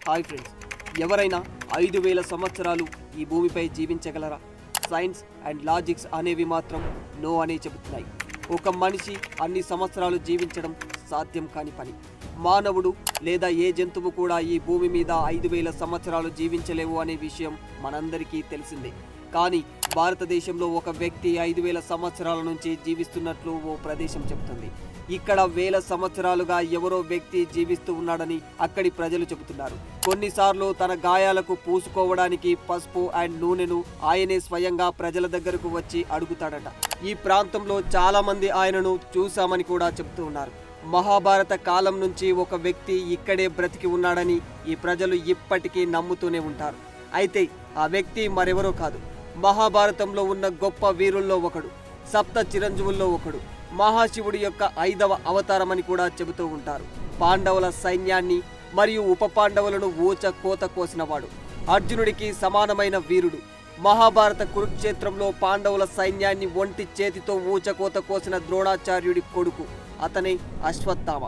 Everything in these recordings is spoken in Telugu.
హాయ్ ఫ్రెండ్స్, ఎవరైనా 5000 సంవత్సరాలు ఈ భూమిపై జీవించగలరా? సైన్స్ అండ్ లాజిక్స్ అనేవి మాత్రం నో అని చెబుతున్నాయి. ఒక మనిషి అన్ని సంవత్సరాలు జీవించడం సాధ్యం కాని పని. మానవుడు లేదా ఏ జంతువు కూడా ఈ భూమి మీద 5000 సంవత్సరాలు జీవించలేవు అనే విషయం మనందరికీ తెలిసిందే. కానీ భారతదేశంలో ఒక వ్యక్తి 5000 సంవత్సరాల నుంచి జీవిస్తున్నట్లు ఓ ప్రదేశం చెబుతుంది. ఇక్కడ వేల సంవత్సరాలుగా ఎవరో వ్యక్తి జీవిస్తూ ఉన్నాడని అక్కడి ప్రజలు చెబుతున్నారు. కొన్నిసార్లు తన గాయాలకు పూసుకోవడానికి పసుపు అండ్ నూనెను ఆయనే స్వయంగా ప్రజల దగ్గరకు వచ్చి అడుగుతాడట. ఈ ప్రాంతంలో చాలా మంది ఆయనను చూశామని కూడా చెబుతూ ఉన్నారు. మహాభారత కాలం నుంచి ఒక వ్యక్తి ఇక్కడే బ్రతికి ఉన్నాడని ఈ ప్రజలు ఇప్పటికీ నమ్ముతూనే ఉంటారు. అయితే ఆ వ్యక్తి మరెవరో కాదు, మహాభారతంలో ఉన్న గొప్ప వీరుల్లో ఒకడు, సప్త చిరంజీవుల్లో ఒకడు, మహాశివుడి యొక్క 5వ అవతారమని కూడా చెబుతూ ఉంటారు. పాండవుల సైన్యాన్ని మరియు ఉప పాండవులను ఊచ కోత కోసినవాడు, అర్జునుడికి సమానమైన వీరుడు. మహాభారత కురుక్షేత్రంలో పాండవుల సైన్యాన్ని ఒంటి చేతితో ఊచకోత కోసిన ద్రోణాచార్యుడి కొడుకు, అతనే అశ్వత్థామ.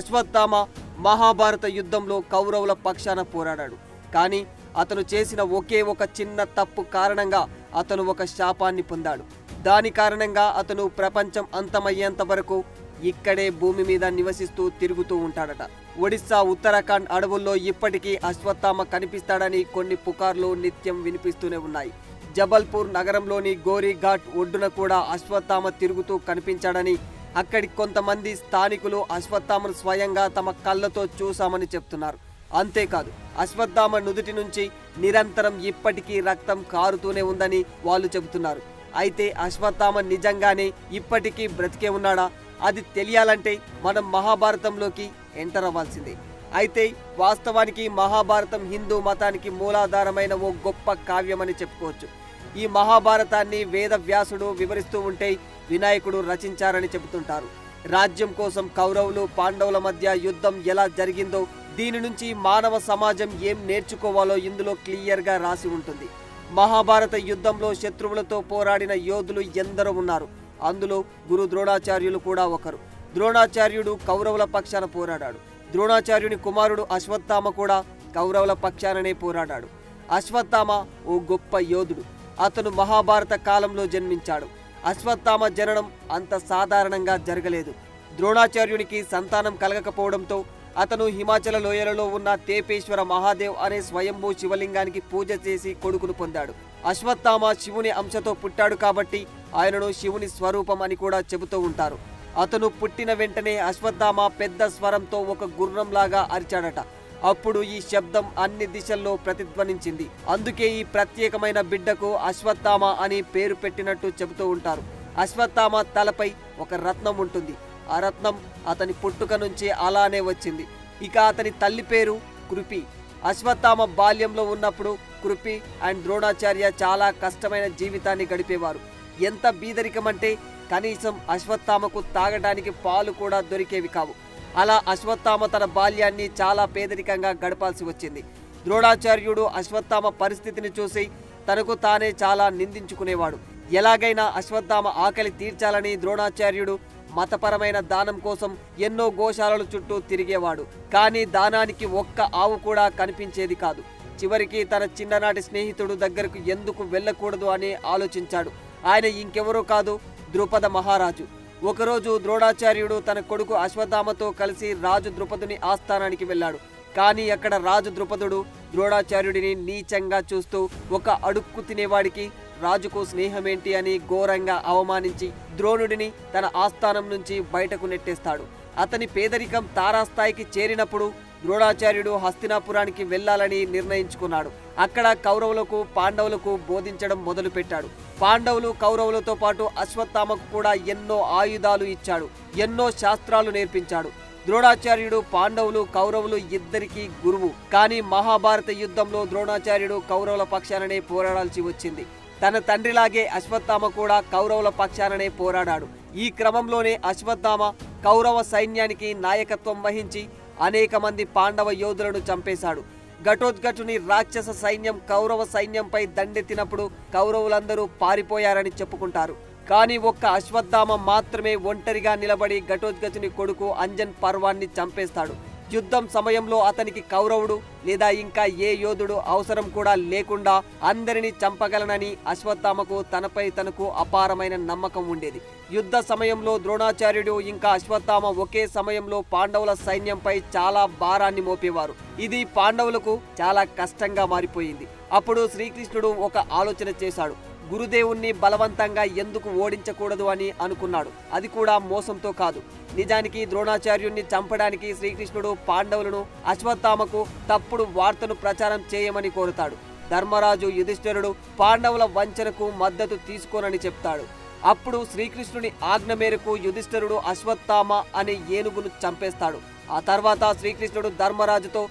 అశ్వత్థామ మహాభారత యుద్ధంలో కౌరవుల పక్షాన పోరాడాడు. కానీ అతను చేసిన ఒకే ఒక చిన్న తప్పు కారణంగా అతను ఒక శాపాన్ని పొందాడు. దాని కారణంగా అతను ప్రపంచం అంతమయ్యేంత వరకు ఇక్కడే భూమి మీద నివసిస్తూ తిరుగుతూ ఉంటాడట. ఒడిస్సా, ఉత్తరాఖండ్ అడవుల్లో ఇప్పటికీ అశ్వత్థామ కనిపిస్తాడని కొన్ని పుకార్లు నిత్యం వినిపిస్తూనే ఉన్నాయి. జబల్పూర్ నగరంలోని గోరీఘాట్ ఒడ్డున కూడా అశ్వత్థామ తిరుగుతూ కనిపించాడని అక్కడి కొంతమంది స్థానికులు అశ్వత్థామను స్వయంగా తమ కళ్ళతో చూశామని చెప్తున్నారు. అంతేకాదు, అశ్వత్థామ నుదుటి నుంచి నిరంతరం ఇప్పటికీ రక్తం కారుతూనే ఉందని వాళ్ళు చెబుతున్నారు. అయితే అశ్వత్థామ నిజంగానే ఇప్పటికీ బ్రతికే ఉన్నాడా? అది తెలియాలంటే మనం మహాభారతంలోకి ఎంటర్ అవ్వాల్సిందే. అయితే వాస్తవానికి మహాభారతం హిందూ మతానికి మూలాధారమైన ఓ గొప్ప కావ్యమని చెప్పుకోవచ్చు. ఈ మహాభారతాన్ని వేదవ్యాసుడు వివరిస్తూ ఉంటే వినాయకుడు రచించారని చెబుతుంటారు. రాజ్యం కోసం కౌరవులు పాండవుల మధ్య యుద్ధం ఎలా జరిగిందో, దీని నుంచి మానవ సమాజం ఏం నేర్చుకోవాలో ఇందులో క్లియర్గా రాసి ఉంటుంది. మహాభారత యుద్ధంలో శత్రువులతో పోరాడిన యోధులు ఎందరో ఉన్నారు. అందులో గురు ద్రోణాచార్యులు కూడా ఒకరు. ద్రోణాచార్యుడు కౌరవుల పక్షాన పోరాడాడు. ద్రోణాచార్యుని కుమారుడు అశ్వత్థామ కూడా కౌరవుల పక్షాననే పోరాడాడు. అశ్వత్థామ ఓ గొప్ప యోధుడు. అతను మహాభారత కాలంలో జన్మించాడు. అశ్వత్థామ జననం అంత సాధారణంగా జరగలేదు. ద్రోణాచార్యునికి సంతానం కలగకపోవడంతో అతను హిమాచల లోయలలో ఉన్న తేపేశ్వర మహాదేవ్ అనే స్వయంభూ శివలింగానికి పూజ చేసి కొడుకును పొందాడు. అశ్వత్థామ శివుని అంశతో పుట్టాడు కాబట్టి ఆయనను శివుని స్వరూపం అని కూడా చెబుతూ ఉంటారు. అతను పుట్టిన వెంటనే అశ్వత్థామ పెద్ద స్వరంతో ఒక గుర్రంలాగా అరిచాడట. అప్పుడు ఈ శబ్దం అన్ని దిశల్లో ప్రతిధ్వనించింది. అందుకే ఈ ప్రత్యేకమైన బిడ్డకు అశ్వత్థామ అని పేరు పెట్టినట్టు చెబుతూ ఉంటారు. అశ్వత్థామ తలపై ఒక రత్నం ఉంటుంది. ఆ రత్నం అతని పుట్టుక నుంచి అలానే వచ్చింది. ఇక అతని తల్లి పేరు కృపి. అశ్వత్థామ బాల్యంలో ఉన్నప్పుడు కృపి అండ్ ద్రోణాచార్య చాలా కష్టమైన జీవితాన్ని గడిపేవారు. ఎంత బీదరికమంటే కనీసం అశ్వత్థామకు తాగడానికి పాలు కూడా దొరికేవి కావు. అలా అశ్వత్థామ తన బాల్యాన్ని చాలా పేదరికంగా గడపాల్సి వచ్చింది. ద్రోణాచార్యుడు అశ్వత్థామ పరిస్థితిని చూసి తనకు తానే చాలా నిందించుకునేవాడు. ఎలాగైనా అశ్వత్థామ ఆకలి తీర్చాలని ద్రోణాచార్యుడు మతపరమైన దానం కోసం ఎన్నో గోశాలల చుట్టూ తిరిగేవాడు. కానీ దానానికి ఒక్క ఆవు కూడా కనిపించేది కాదు. చివరికి తన చిన్ననాటి స్నేహితుడు దగ్గరకు ఎందుకు వెళ్ళకూడదు అని ఆలోచించాడు. ఆయన ఇంకెవరో కాదు, ద్రుపద మహారాజు. ఒకరోజు ద్రోణాచార్యుడు తన కొడుకు అశ్వత్థామతో కలిసి రాజు ద్రుపదుని ఆస్థానానికి వెళ్ళాడు. కానీ అక్కడ రాజు ద్రుపదుడు ద్రోణాచార్యుడిని నీచంగా చూస్తూ ఒక అడుక్కు తినేవాడికి రాజుకు స్నేహమేంటి అని ఘోరంగా అవమానించి ద్రోణుడిని తన ఆస్థానం నుంచి బయటకు నెట్టేస్తాడు. అతని పేదరికం తారాస్థాయికి చేరినప్పుడు ద్రోణాచార్యుడు హస్తినాపురానికి వెళ్ళాలని నిర్ణయించుకున్నాడు. అక్కడ కౌరవులకు పాండవులకు బోధించడం మొదలుపెట్టాడు. పాండవులు కౌరవులతో పాటు అశ్వత్థామకు కూడా ఎన్నో ఆయుధాలు ఇచ్చాడు, ఎన్నో శాస్త్రాలు నేర్పించాడు. ద్రోణాచార్యుడు పాండవులు కౌరవులు ఇద్దరికీ గురువు. కానీ మహాభారత యుద్ధంలో ద్రోణాచార్యుడు కౌరవుల పక్షాననే పోరాడాల్సి వచ్చింది. తన తండ్రిలాగే అశ్వత్థామ కూడా కౌరవుల పక్షాననే పోరాడాడు. ఈ క్రమంలోనే అశ్వత్థామ కౌరవ సైన్యానికి నాయకత్వం వహించి అనేక మంది పాండవ యోధులను చంపేశాడు. ఘటోత్కచుని రాక్షస సైన్యం కౌరవ సైన్యంపై దండెత్తినప్పుడు కౌరవులందరూ పారిపోయారని చెప్పుకుంటారు. కానీ ఒక్క అశ్వత్థామ మాత్రమే ఒంటరిగా నిలబడి ఘటోత్కచుని కొడుకు అంజన్ పర్వాన్ని చంపేస్తాడు. యుద్ధం సమయంలో అతనికి కౌరవుడు లేదా ఇంకా ఏ యోధుడు అవసరం కూడా లేకుండా అందరినీ చంపగలనని అశ్వత్థామకు తనపై తనకు అపారమైన నమ్మకం ఉండేది. యుద్ధ సమయంలో ద్రోణాచార్యుడు ఇంకా అశ్వత్థామ ఒకే సమయంలో పాండవుల సైన్యంపై చాలా భారాన్ని మోపేవారు. ఇది పాండవులకు చాలా కష్టంగా మారిపోయింది. అప్పుడు శ్రీకృష్ణుడు ఒక ఆలోచన చేశాడు. గురుదేవుణ్ణి బలవంతంగా ఎందుకు ఓడించకూడదు అని అనుకున్నాడు. అది కూడా మోసంతో కాదు. నిజానికి ద్రోణాచార్యుణ్ణి చంపడానికి శ్రీకృష్ణుడు పాండవులను అశ్వత్థామకు తప్పుడు వార్తను ప్రచారం చేయమని కోరుతాడు. ధర్మరాజు యుధిష్ఠిరుడు పాండవుల వంచనకు మద్దతు తీసుకోనని చెప్తాడు. అప్పుడు శ్రీకృష్ణుని ఆజ్ఞ మేరకు యుధిష్ఠిరుడు అశ్వత్థామ అనే ఏనుగును చంపేస్తాడు. ఆ తర్వాత శ్రీకృష్ణుడు ధర్మరాజుతో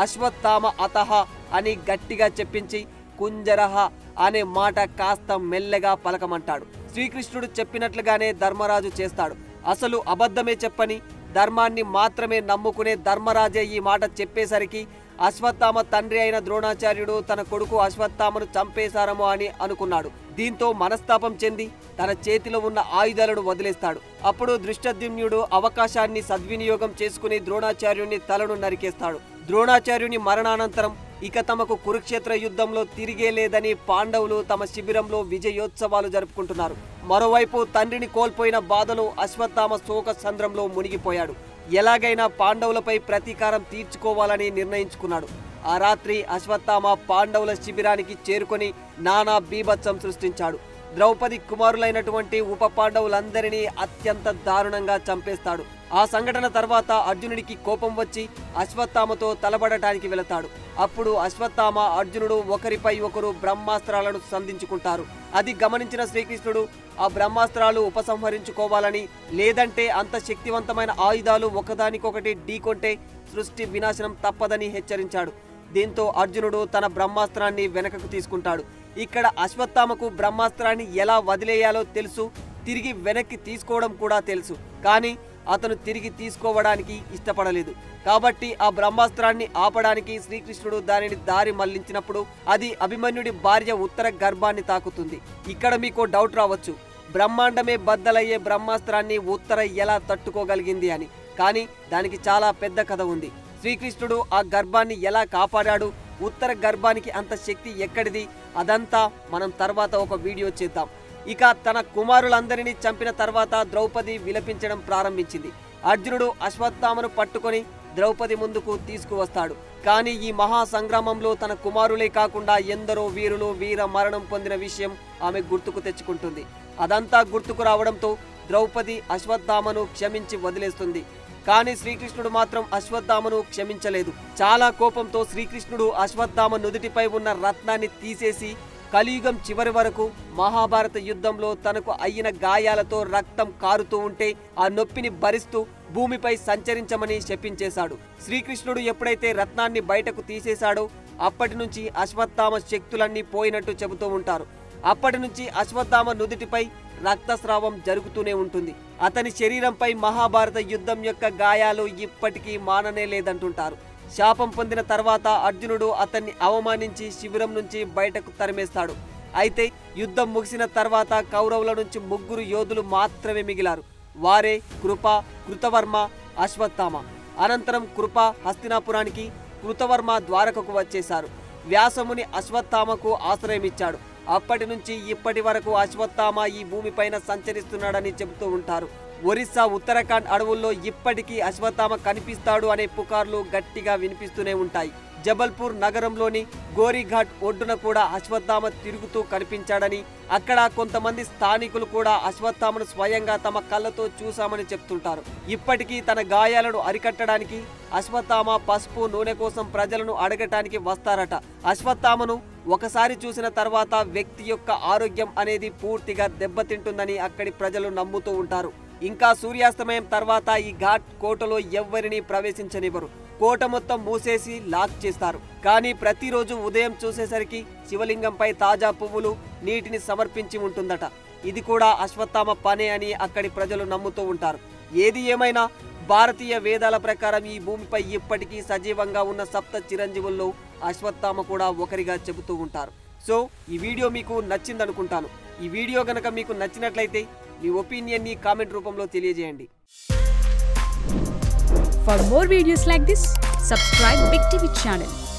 అశ్వత్థామ అతహ అని గట్టిగా చెప్పించి కుంజరహ అనే మాట కాస్త మెల్లగా పలకమంటాడు. శ్రీకృష్ణుడు చెప్పినట్లుగానే ధర్మరాజు చేస్తాడు. అసలు అబద్ధమే చెప్పని ధర్మాన్ని మాత్రమే నమ్ముకునే ధర్మరాజే ఈ మాట చెప్పేసరికి అశ్వత్థామ తండ్రి అయిన ద్రోణాచార్యుడు తన కొడుకు అశ్వత్థామను చంపేశారమో అని అనుకున్నాడు. దీంతో మనస్తాపం చెంది తన చేతిలో ఉన్న ఆయుధాలను వదిలేస్తాడు. అప్పుడు దృష్టద్యుమ్నుడు అవకాశాన్ని సద్వినియోగం చేసుకుని ద్రోణాచార్యుని తలను నరికేస్తాడు. ద్రోణాచార్యుని మరణానంతరం ఇక తమకు కురుక్షేత్ర యుద్ధంలో తిరిగే లేదని పాండవులు తమ శిబిరంలో విజయోత్సవాలు జరుపుకుంటున్నారు. మరోవైపు తండ్రిని కోల్పోయిన బాధలో అశ్వత్థామ శోక సంద్రంలో మునిగిపోయాడు. ఎలాగైనా పాండవులపై ప్రతీకారం తీర్చుకోవాలని నిర్ణయించుకున్నాడు. ఆ రాత్రి అశ్వత్థామ పాండవుల శిబిరానికి చేరుకొని నానా బీభత్సం సృష్టించాడు. ద్రౌపది కుమారులైనటువంటి ఉప పాండవులందరినీ అత్యంత దారుణంగా చంపేస్తాడు. ఆ సంఘటన తర్వాత అర్జునుడికి కోపం వచ్చి అశ్వత్థామతో తలబడటానికి వెళతాడు. అప్పుడు అశ్వత్థామ అర్జునుడు ఒకరిపై ఒకరు బ్రహ్మాస్త్రాలను సంధించుకుంటారు. అది గమనించిన శ్రీకృష్ణుడు ఆ బ్రహ్మాస్త్రాలు ఉపసంహరించుకోవాలని, లేదంటే అంత శక్తివంతమైన ఆయుధాలు ఒకదానికొకటి ఢీకొంటే సృష్టి వినాశనం తప్పదని హెచ్చరించాడు. దీంతో అర్జునుడు తన బ్రహ్మాస్త్రాన్ని వెనకకు తీసుకుంటాడు. ఇక్కడ అశ్వత్థామకు బ్రహ్మాస్త్రాన్ని ఎలా వదిలేయాలో తెలుసు, తిరిగి వెనక్కి తీసుకోవడం కూడా తెలుసు. కానీ అతను తిరిగి తీసుకోవడానికి ఇష్టపడలేదు. కాబట్టి ఆ బ్రహ్మాస్త్రాన్ని ఆపడానికి శ్రీకృష్ణుడు దానిని దారి మళ్లించినప్పుడు అది అభిమన్యుడి భార్య ఉత్తర గర్భాన్ని తాకుతుంది. ఇక్కడ మీకు డౌట్ రావచ్చు, బ్రహ్మాండమే బద్దలయ్యే బ్రహ్మాస్త్రాన్ని ఉత్తర ఎలా తట్టుకోగలిగింది అని. కానీ దానికి చాలా పెద్ద కథ ఉంది. శ్రీకృష్ణుడు ఆ గర్భాన్ని ఎలా కాపాడాడు, ఉత్తర గర్భానికి అంత శక్తి ఎక్కడిది, అదంతా మనం తర్వాత ఒక వీడియో చేద్దాం. ఇక తన కుమారులందరినీ చంపిన తర్వాత ద్రౌపది విలపించడం ప్రారంభించింది. అర్జునుడు అశ్వత్థామను పట్టుకొని ద్రౌపది ముందుకు తీసుకువస్తాడు. కానీ ఈ మహా సంగ్రామంలో తన కుమారులే కాకుండా ఎందరో వీరులు వీర మరణం పొందిన విషయం ఆమె గుర్తుకు తెచ్చుకుంటుంది. అదంతా గుర్తుకు రావడంతో ద్రౌపది అశ్వత్థామను క్షమించి వదిలేస్తుంది. కానీ శ్రీకృష్ణుడు మాత్రం అశ్వత్థామను క్షమించలేదు. చాలా కోపంతో శ్రీకృష్ణుడు అశ్వత్థామ నుదుటిపై ఉన్న రత్నాన్ని తీసేసి కలియుగం చివరి వరకు మహాభారత యుద్ధంలో తనకు అయిన గాయాలతో రక్తం కారుతూ ఉంటే ఆ నొప్పిని భరిస్తూ భూమిపై సంచరించమని శపించేశాడు. శ్రీకృష్ణుడు ఎప్పుడైతే రత్నాన్ని బయటకు తీసేశాడో అప్పటి నుంచి అశ్వత్థామ శక్తులన్నీ పోయినట్టు చెబుతూ ఉంటారు. అప్పటి నుంచి అశ్వత్థామ నుదుటిపై రక్తస్రావం జరుగుతూనే ఉంటుంది. అతని శరీరంపై మహాభారత యుద్ధం యొక్క గాయాలు ఇప్పటికీ మాననే లేదంటుంటారు. శాపం పొందిన తర్వాత అర్జునుడు అతన్ని అవమానించి శిబిరం నుంచి బయటకు తరిమేస్తాడు. అయితే యుద్ధం ముగిసిన తర్వాత కౌరవుల నుంచి 3 యోధులు మాత్రమే మిగిలారు. వారే కృప, కృతవర్మ, అశ్వత్థామ. అనంతరం కృప హస్తినాపురానికి, కృతవర్మ ద్వారకకు వచ్చేశారు. వ్యాసముని అశ్వత్థామకు ఆశ్రయమిచ్చాడు. అప్పటి నుంచి ఇప్పటి వరకు అశ్వత్థామ ఈ భూమిపైన సంచరిస్తున్నాడని చెబుతూ ఉంటారు. ఒరిస్సా ఉత్తరాఖండ్ అడవుల్లో ఇప్పటికీ అశ్వత్థామ కనిపిస్తాడు అనే పుకార్లు గట్టిగా వినిపిస్తూనే ఉంటాయి. జబల్పూర్ నగరంలోని గోరీఘాట్ ఒడ్డున కూడా అశ్వత్థామ తిరుగుతూ కనిపించాడని, అక్కడ కొంతమంది స్థానికులు కూడా అశ్వత్థామను స్వయంగా తమ కళ్ళతో చూశామని చెప్తుంటారు. ఇప్పటికీ తన గాయాలను అరికట్టడానికి అశ్వత్థామ పసుపు నూనె కోసం ప్రజలను అడగటానికి వస్తారట. అశ్వత్థామను ఒకసారి చూసిన తర్వాత వ్యక్తి యొక్క ఆరోగ్యం అనేది పూర్తిగా దెబ్బతింటుందని అక్కడి ప్రజలు నమ్ముతూ ఉంటారు. ఇంకా సూర్యాస్తమయం తర్వాత ఈ ఘాట్ కోటలో ఎవ్వరిని ప్రవేశించనివ్వరు. కోట మొత్తం మూసేసి లాక్ చేస్తారు. కానీ ప్రతిరోజు ఉదయం చూసేసరికి శివలింగంపై తాజా పువ్వులు, నీటిని సమర్పించి ఉంటుందట. ఇది కూడా అశ్వత్థామ పనే అని అక్కడి ప్రజలు నమ్ముతూ ఉంటారు. ఏది ఏమైనా భారతీయ వేదాల ప్రకారం ఈ భూమిపై ఇప్పటికీ సజీవంగా ఉన్న 7 చిరంజీవుల్లో అశ్వత్థామ కూడా ఒకరిగా చెబుతూ ఉంటారు. సో ఈ వీడియో మీకు నచ్చిందనుకుంటాను. ఈ వీడియో గనక మీకు నచ్చినట్లయితే మీ ఒపీనియన్ని కామెంట్ రూపంలో తెలియజేయండి. For more videos like this, subscribe Big TV channel.